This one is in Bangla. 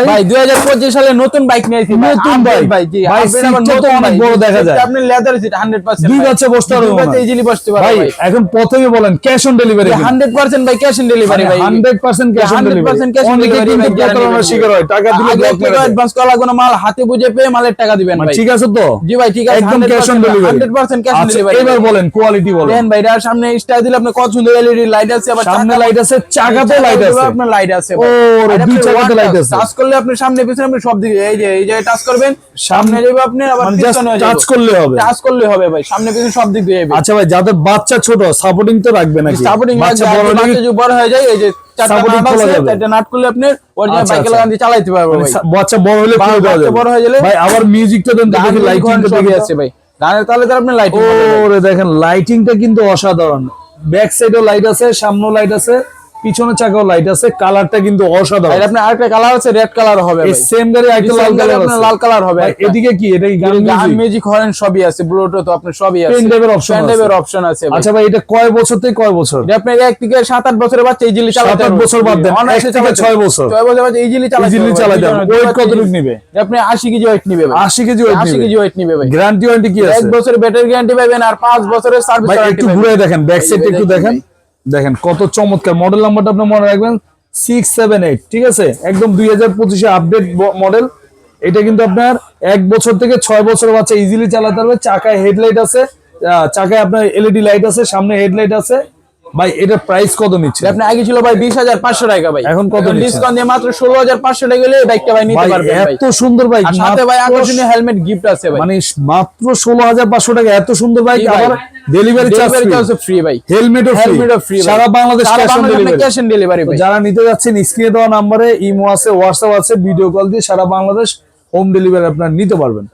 ভাই 2025 সালে নতুন বাইক নিয়েছি নতুন ভাই জি তো অনেক বড় দেখা যায় আপনি লেদার সিট 100% দুই বাচ্চা বসতে পারবে বাচ্চা ইজিলি বসতে পারবে ভাই এখন প্রথমে বলেন ক্যাশ অন ডেলিভারি 100% ভাই ক্যাশ অন ডেলিভারি ভাই 100% cash on delivery 100% cash on delivery কিন্তু প্রতারণার শিকার হয় টাকা দিলে ব্লক করে অ্যাডভান্স করা লাগবে না মাল হাতে বুঝে পেয়ে মালের টাকা দিবেন ভাই ঠিক আছে তো জি ভাই ঠিক আছে একদম cash on delivery 100% cash on delivery এবার বলেন কোয়ালিটি বলেন দেন ভাই এর সামনে স্টার দিলে আপনি কত সুন্দর এলইডি লাইট আছে আবার সামনে লাইট আছে চাকাতে লাইট আছে আপনার লাইট আছে ও দুই চাকাতে লাইট আছে টাচ করলে আপনি সামনে পিছনে আপনি সব দিকে এই যে টাচ করবেন সামনে যাবে আপনি আবার পিছনে যাবে টাচ করলে হবে ভাই সামনে পিছনে সব দিক দিয়ে যাবে আচ্ছা ভাই যাদের বাচ্চা ছোট সাপোর্টিং তো রাখবে নাকি সাপোর্টিং বাচ্চা বড় হয়ে যায় এই যে সাপোর্টিং খোলা যাবে এটা নাট করলে আপনি অরিজিনাল বাইকে লাগান দিয়ে চালাতে পারবেন ভাই বাচ্চা বড় হলে খুলে দেওয়া যাবে বড় হয়ে গেলে ভাই আবার মিউজিকটা দেন তো দেখি লাইটিংটা সবই আছে ভাই গানের তালে তালে আপনি লাইটিং ওরে দেখেন লাইটিংটা কিন্তু অসাধারণ ব্যাক সাইডেও লাইট আছে সামনেও লাইট আছে পিছনে চাকাও লাইট আছে কালারটা কিন্তু অসাধারণ ভাই আপনি আরেকটা কালার আছে রেড কালার হবে ভাই এই সেম গাড়ি একটা লাল কালার আছে লাল কালার হবে এদিকে কি এটা কি গান মিউজিক হরেন সবই আছে ব্লুটুথ আপনার সবই আছে পেন ড্রাইভের অপশন আছে ভাই আচ্ছা ভাই এটা কয় বছর থেকে কয় বছর এটা আপনি এক থেকে 7-8 বছরের বাচ্চা ইজিলি চালাতে 7-8 বছর বাদ দেন 1 থেকে 6 বছর 6 বছর বাচ্চা ইজিলি চালাতে ওয়েট কতটুকু নেবে আপনি 80 কেজি ওয়েট নেবে ভাই 80 কেজি ওয়েট 80 কেজি ওয়েট নেবে ভাই গ্যারান্টি ওয়ারেন্টি কি আছে 1 বছরের ব্যাটারি গ্যারান্টি পাবেন আর 5 বছরের সার্ভিস ভাই ওয়ারেন্টি একটু ঘুরে দেখেন ব্যাক সাইডটা একটু দেখেন কত চমৎকার মডেল নাম্বারটা আপনি মনে রাখবেন 678 ঠিক আছে একদম 2025 এ আপডেট মডেল এটা কিন্তু আপনার 1 বছর থেকে 6 বছর বাচ্চা ইজিলি চালাতে পারবে চাকায় হেডলাইট আছে চাকায় আপনার এলইডি লাইট আছে সামনে হেডলাইট আছে ভাই এটা প্রাইস কত নিচ্ছে আপনি আগে ছিল ভাই 20500 টাকা ভাই এখন কত নিচ্ছে ডিসকাউন্ট দিয়ে মাত্র 16500 টাকা গেলে এই বাইকটা ভাই নিতে পারবেন ভাই এত সুন্দর বাইক আর সাথে ভাই আকর্ষণীয় হেলমেট গিফট আছে ভাই মানে মাত্র 16500 টাকা এত সুন্দর বাইক আবার ডেলিভারি চার্জ ফ্রি ভাই হেলমেটও ফ্রি সারা বাংলাদেশ ক্যাশ অন ডেলিভারি ভাই যারা নিতে যাচ্ছেন স্ক্রিনে দেওয়া নম্বরে ইমো আছে হোয়াটসঅ্যাপ আছে ভিডিও কল দিয়ে সারা বাংলাদেশ হোম ডেলিভারি আপনারা নিতে পারবেন